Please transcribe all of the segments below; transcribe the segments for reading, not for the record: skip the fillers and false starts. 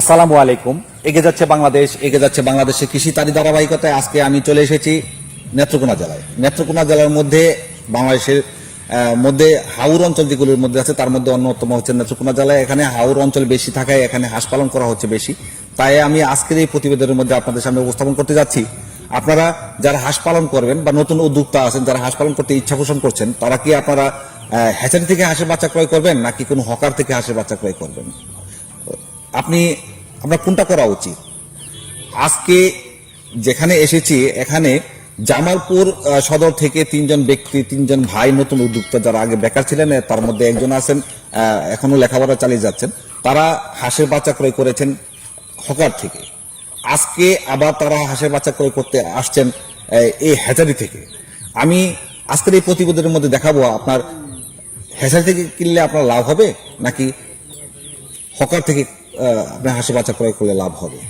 আসসালামু আলাইকুম। এগিয়ে যাচ্ছে বাংলাদেশ, এগিয়ে যাচ্ছে বাংলাদেশের কৃষি, তারই ধারাবাহিকতায় আজকে আমি চলে এসেছি নেত্রকোনা জেলায়। নেত্রকোনা জেলার মধ্যে বাংলাদেশের মধ্যে হাওর অঞ্চল যেগুলোর মধ্যে আছে তার মধ্যে অন্যতম হচ্ছে নেত্রকোনা জেলায়। এখানে হাওর অঞ্চল বেশি থাকায় এখানে হাঁস পালন করা হচ্ছে বেশি। তাই আমি আজকের এই প্রতিবেদনের মধ্যে আপনাদের সামনে উপস্থাপন করতে যাচ্ছি, আপনারা যারা হাঁস পালন করবেন বা নতুন উদ্যোক্তা আছেন যারা হাঁস পালন করতে ইচ্ছা পোষণ করছেন, তারা কি আপনারা হ্যাচারি থেকে হাঁসের বাচ্চা ক্রয় করবেন নাকি কোনো হকার থেকে হাঁসের বাচ্চা ক্রয় করবেন? আমরা কোনটা করা উচিত? আজকে যেখানে এসেছি এখানে জামালপুর সদর থেকে তিনজন ভাই নতুন উদ্যোক্তা যারা আগে বেকার ছিলেন, তার মধ্যে একজন আছেন এখনো লেখাপড়া চালিয়ে যাচ্ছেন। তারা হাঁসের বাচ্চা ক্রয় করেছেন হকার থেকে। আজকে আবার তারা হাঁসের বাচ্চা ক্রয় করতে আসছেন এই হ্যাচারি থেকে। আমি আজকের এই প্রতিবেদনের মধ্যে দেখাবো আপনার হ্যাচারি থেকে কিনলে আপনার লাভ হবে নাকি হকার থেকে আপনার হাঁসের বাচ্চা ক্রয় করলে লাভ হবে,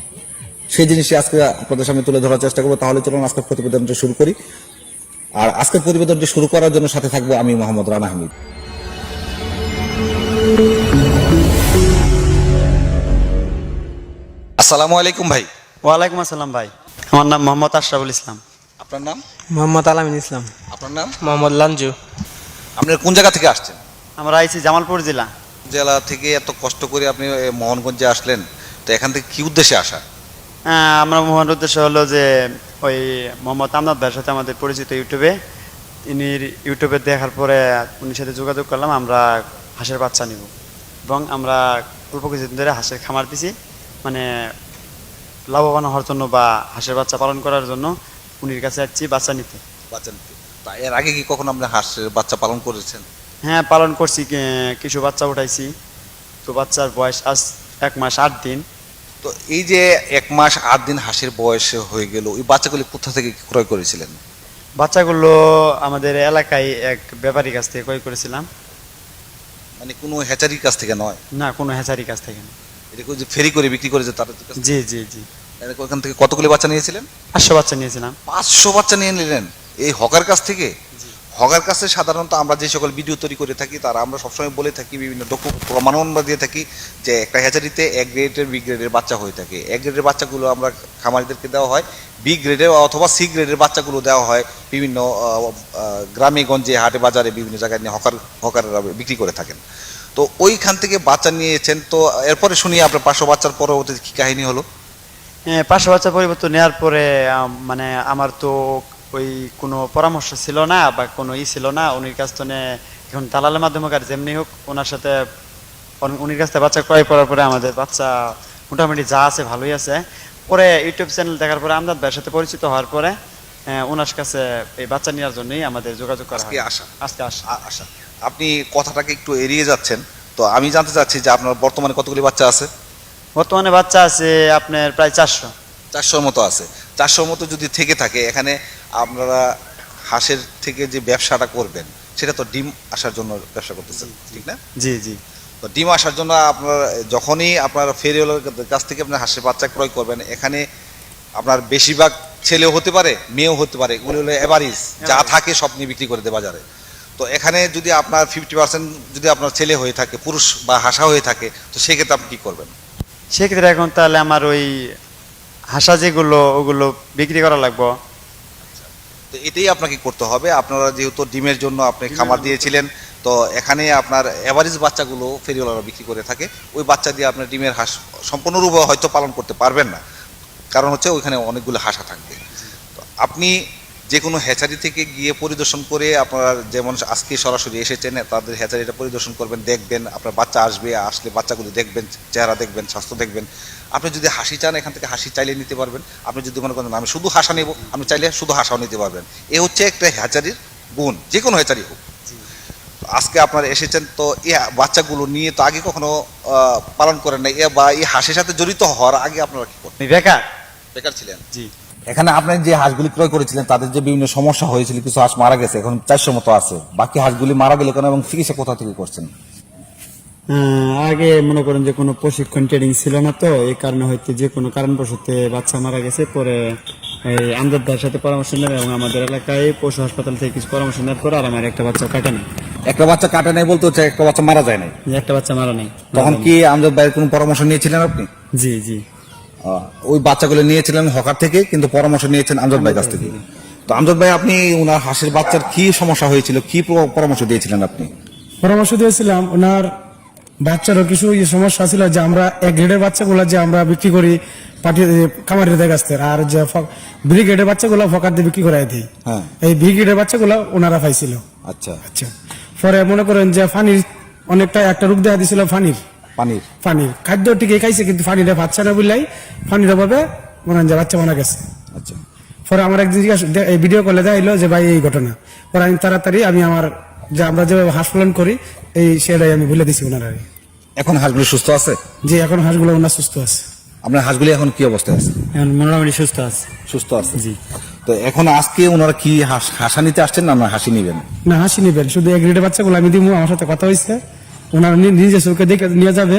সেই জিনিসই আজকে আপনাদের সামনে তুলে ধরার চেষ্টা করবো। তাহলে চলুন আজকের প্রতিবেদনটি শুরু করি। আর আজকের প্রতিবেদনটি শুরু করার জন্য সাথে থাকবো আমি মোহাম্মদ রানা হামিদ। আসসালামু আলাইকুম ভাই। ওয়ালাইকুম আসসালাম ভাই, আমার নাম মোহাম্মদ আশরাফুল ইসলাম। আপনার নাম? মোহাম্মদ আলামিন ইসলাম। আপনার নাম? মোহাম্মদ লাঞ্জু। আপনার কোন জায়গা থেকে আসছেন? আমরা আইছি জামালপুর জেলা। জেলা থেকে এত কষ্ট করে আপনি মোহনগঞ্জে আসলেন, তো এখান থেকে কি উদ্দেশ্যে আসা? আমরা মহান উদ্দেশ্য হলো যে ওই মোহাম্মদ আমনাদ ভাইয়ের সাথে আমাদের পরিচিত ইউটিউবে, ইনি ইউটিউবে দেখার পরে উনির সাথে যোগাযোগ করলাম, আমরা হাঁসের বাচ্চা নিব এবং আমরা অল্প কিছুদিন ধরে হাঁসের খামার দিছি, মানে লাভবান হওয়ার জন্য বা হাঁসের বাচ্চা পালন করার জন্য উনির কাছে যাচ্ছি বাচ্চা নিতে। বাচ্চা নিতে। তা এর আগে কি কখনো আপনি হাঁসের বাচ্চা পালন করেছেন? হ্যাঁ, পালন করছি, কিছু বাচ্চা উঠাইছি। তো বাচ্চার বয়স আজ 1 মাস 8 দিন। তো এই যে 1 মাস 8 দিন হাঁসের বয়স হয়ে গেল, ওই বাচ্চাগুলি কোথা থেকে ক্রয় করেছিলেন? বাচ্চাগুলো আমাদের এলাকায় এক ব্যাপারীর কাছ থেকে ক্রয় করেছিলাম। মানে কোনো হ্যাচারির কাছ থেকে নয়? না, কোনো হ্যাচারির কাছ থেকে না। এটা যে ফেরি করে বিক্রি করে যে তাদের কাছ থেকে? জি জি জি। ওখান থেকে কতগুলি বাচ্চা নিয়েছিলেন? 500 বাচ্চা নিয়েছিলাম। 500 বাচ্চা নিয়ে নিলেন এই হকার কাছ থেকে? হকার কাছে সাধারণত আমরা যে সকল ভিডিও তৈরি করে থাকি তারা আমরা সবসময় বলে থাকি, বিভিন্ন প্রমাণ আমরা দিয়ে থাকি যে একটা হ্যাচারিতে A গ্রেডের B গ্রেডের বাচ্চা হয়ে থাকে। A গ্রেডের বাচ্চাগুলো আমরা খামারিদেরকে দেওয়া হয়, B গ্রেডের অথবা C গ্রেডের বাচ্চাগুলো দেওয়া হয় বিভিন্ন গ্রামে গঞ্জে হাটে বাজারে বিভিন্ন জায়গায় নিয়ে হকাররা বিক্রি করে থাকেন। তো ওইখান থেকে বাচ্চা নিয়েছেন, তো এরপরে শুনি আপনার 500 বাচ্চার পরবর্তী কি কাহিনী হলো? হ্যাঁ, 500 বাচ্চা পরিবর্তন নেওয়ার পরে মানে আমার তো ওই কোনো পরামর্শ ছিল না বা কোনো ছিল না উনির কাছ থেকে। এখন দালালের মাধ্যমে আর যেমনি হোক ওনার সাথে উনির কাছ থেকে বাচ্চা ক্রয় করার পরে আমাদের বাচ্চা মোটামুটি যা আছে ভালোই আছে। পরে ইউটিউব চ্যানেল দেখার পরে আমদাদ ভাইয়ের সাথে পরিচিত হওয়ার পরে ওনার কাছে এই বাচ্চা নেওয়ার জন্যই আমাদের যোগাযোগ করা হয়। আজকে আসা। আপনি কথাটাকে একটু এড়িয়ে যাচ্ছেন, তো আমি জানতে চাচ্ছি যে আপনার বর্তমানে কতগুলি বাচ্চা আছে? বর্তমানে বাচ্চা আছে আপনার প্রায় 400 মতো আছে। 400 মতো যদি থেকে থাকে, এখানে আপনারা হাঁসের থেকে যে ব্যবসাটা করবেন সেটা তো ডিম আসার জন্য ব্যবসা করতেছেন, ঠিক না? জি জি। তো ডিম আসার জন্য আপনার যখনই আপনার ফেরিওয়ালার কাছ থেকে আপনার হাঁসের বাচ্চা ক্রয় করবেন, এখানে আপনার বেশিরভাগ ছেলেও হতে পারে মেয়েও হতে পারে, এগুলো হলো এভারেজ যা থাকে সব নিয়ে বিক্রি করে দেয় বাজারে। তো এখানে যদি আপনার 50% যদি আপনার ছেলে হয়ে থাকে, পুরুষ বা হাঁসা হয়ে থাকে, তো সেক্ষেত্রে আপনি কী করবেন? সেক্ষেত্রে এখন তাহলে আমার ওই হাঁসা যেগুলো ওগুলো বিক্রি করা লাগবে। তো এটাই আপনাকে করতে হবে। আপনারা যেহেতু ডিমের জন্য আপনি খামার দিয়েছিলেন, তো এখানে আপনার এভারেজ বাচ্চাগুলো ফেরিওয়ালারা বিক্রি করে থাকে। ওই বাচ্চা দিয়ে আপনার ডিমের হাঁস সম্পূর্ণরূপে হয়তো পালন করতে পারবেন না, কারণ হচ্ছে ওইখানে অনেকগুলো হাঁসা থাকবে। তো আপনি যে কোনো হ্যাচারি থেকে গিয়ে পরিদর্শন করে, আপনারা যেমন আজকে সরাসরি এসেছেন তাদের হ্যাচারিটা পরিদর্শন করবেন, দেখবেন আপনার বাচ্চা আসলে বাচ্চাগুলো দেখবেন, চেহারা দেখবেন, স্বাস্থ্য দেখবেন। আপনি যদি হাসি চান এখান থেকে হাসি চাইলে নিতে পারবেন। আপনি যদি মনে করেন আমি শুধু হাসা নেব, আপনি চাইলে শুধু হাসাও নিতে পারবেন। এ হচ্ছে একটা হ্যাচারির গুণ, যে কোনো হ্যাচারি হোক। আজকে আপনারা এসেছেন, তো এই বাচ্চাগুলো নিয়ে তো আগে কখনো পালন করেন না, বা এই হাঁসের সাথে জড়িত হওয়ার আগে আপনারা কি করতেন? বেকার ছিলেন? জি। এখানে আপনি যে হাঁসগুলি ক্রয় করেছিলেন তাদের যে বিভিন্ন সমস্যা হয়েছিল, কিছু হাঁস মারা গেছে, এখন 400 মতো আছে, বাকি হাঁসগুলি মারা গেলে কেন এবং চিকিৎসা কোথা থেকে করছেন? আগে মনে করেন যে কোনো প্রশিক্ষণ ট্রেনিং ছিল না, তো এই কারণে হয়তো যে কোনো কারণবশত বাচ্চা মারা গেছে। পরে এই আমদাদ ভাইয়ের সাথে পরামর্শ নেবে এবং আমাদের এলাকায় পশু হাসপাতাল থেকে কিছু পরামর্শ নেওয়ার পর আর আমার একটা বাচ্চা কাটে না। একটা বাচ্চা কাটে নাই বলতে হচ্ছে একটা বাচ্চা মারা যায় নাই। যে একটা বাচ্চা মারা নেই। তখন কি আমজাদ ভাইয়ের কোনো পরামর্শ নিয়েছিলেন আপনি? জি জি। ওই বাচ্চাগুলো নিয়েছিলেন হকার থেকে, কিন্তু পরামর্শ নিয়েছেন আমজাদ ভাইয়ের কাছ থেকে। তো আমজাদ ভাই, আপনি ওনার হাঁসের বাচ্চার কি সমস্যা হয়েছিল, কি পরামর্শ দিয়েছিলেন আপনি? পরামর্শ দিয়েছিলাম ওনার বাচ্চারও কিছু সমস্যা ছিল, যে আমরা এক গ্রেডের বাচ্চাগুলো যে আমরা বিক্রি করি খামারিদের কাছ থেকে, আর যে বি গ্রেডের বাচ্চাগুলো ফকার দিয়ে বিক্রি করাই দিই। হ্যাঁ। এই বি গ্রেডের বাচ্চাগুলো ওনারা পাইছিল। আচ্ছা। আচ্ছা, পরে মনে করেন যে ফানির অনেকটা একটা রূপ দেখা দিয়েছিল, ফানির খাদ্য ঠিকই খাইছে, কিন্তু ফানিটা পাচ্ছে না বললাই ফানির অভাবে মনে হয় যে বাচ্চা মারা গেছে। আচ্ছা। পরে আমার একদিন ভিডিও কলে দেখাইলো যে ভাই এই ঘটনা। পরে আমি তাড়াতাড়ি আমার যে আমরা যেভাবে হাঁস পালন করি সেটাই আমি বলে দিছি ওনারা। এখন হাঁসগুলো সুস্থ আছে? যে এখন হাঁসগুলো ওনার সুস্থ আছে। আপনার হাঁসগুলি এখন কি অবস্থায় আছে? এখন মোটামুটি সুস্থ আছে। সুস্থ আছে, জি। তো এখন আজকে ওনারা কি হাঁসা নিতে আসছেন না হাসি নিবেন? না, হাসি নিবেন, শুধু এক গ্রেডের বাচ্চাগুলো আমি দিব। আমার সাথে কথা হয়েছে, ওনারা নিজে চোখে দেখে নিয়ে যাবে।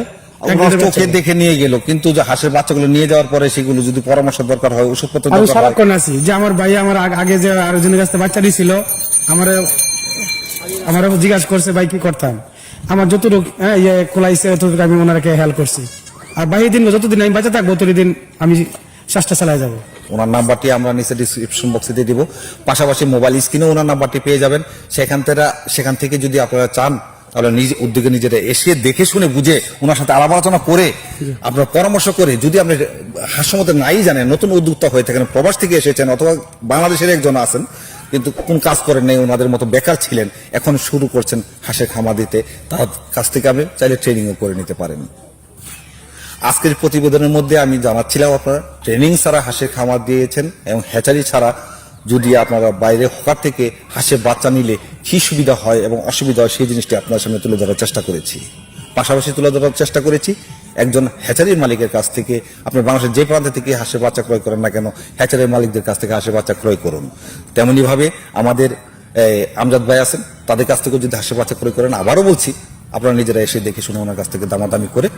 চোখে দেখে নিয়ে গেল, কিন্তু যে হাঁসের বাচ্চাগুলো নিয়ে যাওয়ার পরে সেগুলো যদি পরামর্শ দরকার হয়, ওষুধপত্র আমি দরকার হয়, সারাক্ষণ আছি। যে আমার ভাই আমার আগে যে আরেকজনের কাছে বাচ্চা দিছিল, আমার জিজ্ঞাসা করছে ভাই কি করতাম, আমার যতটুকু কোলাইছে ততটুকু আমি ওনাকে হেল্প করছি। আর বাকি দিন যতদিন আমি বাঁচা থাকবো ততদিন আমি চেষ্টা চালাই যাবো। ওনার নাম্বারটি আমরা নিচে ডিসক্রিপশন বক্সে দিয়ে দিব, পাশাপাশি মোবাইল স্ক্রিনে ওনার নাম্বারটি পেয়ে যাবেন। সেখান থেকে যদি আপনারা চান তাহলে নিজে উদ্যোগে নিজেরা এসে দেখে শুনে বুঝে ওনার সাথে আলাপ আলোচনা করে আপনারা পরামর্শ করে, যদি আপনি হাঁসের মধ্যে নাই জানেন, নতুন উদ্যোক্তা হয়ে থাকেন, প্রবাস থেকে এসেছেন অথবা বাংলাদেশের একজন আছেন কিন্তু কোন কাজ করেন নাই, ওনাদের মতো বেকার ছিলেন, এখন শুরু করছেন হাঁসের খামার দিতে, তার কাছ থেকে আপনি চাইলে ট্রেনিংও করে নিতে পারেন। আজকের প্রতিবেদনের মধ্যে আমি জানাচ্ছিলাম আপনারা ট্রেনিং ছাড়া হাঁসের খামার দিয়েছেন এবং হ্যাচারি ছাড়া যদি আপনারা বাইরে হকার থেকে হাঁসের বাচ্চা নিলে কি সুবিধা হয় এবং অসুবিধা হয় সেই জিনিসটি আপনার সামনে তুলে ধরার চেষ্টা করেছি। পাশাপাশি তুলে ধরার চেষ্টা করেছি একজন হ্যাচারির মালিকের কাছ থেকে, আপনি বাংলাদেশের যে প্রান্ত থেকে হাঁসের বাচ্চা ক্রয় করেন না কেন, হ্যাচারির মালিকদের কাছ থেকে হাঁসের বাচ্চা ক্রয় করুন। তেমনিভাবে আমাদের আমজাদ ভাই আছেন, তাদের কাছ থেকেও যদি হাঁসের বাচ্চা ক্রয় করেন, আবারও বলছি আপনারা নিজেরা এসে দেখে শুনে ওনার কাছ থেকে দামাদামি করে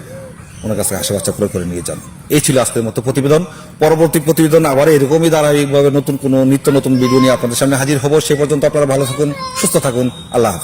ওনার কাছে হাঁসের বাচ্চা ক্রয় করে নিয়ে যান। এই ছিল আজকের মতো প্রতিবেদন। পরবর্তী প্রতিবেদন আবার এরকমই ধারাবাহিকভাবে নতুন কোনো নিত্য নতুন ভিডিও নিয়ে আপনাদের সামনে হাজির হব। সে পর্যন্ত আপনারা ভালো থাকুন, সুস্থ থাকুন। আল্লাহ হাফেজ।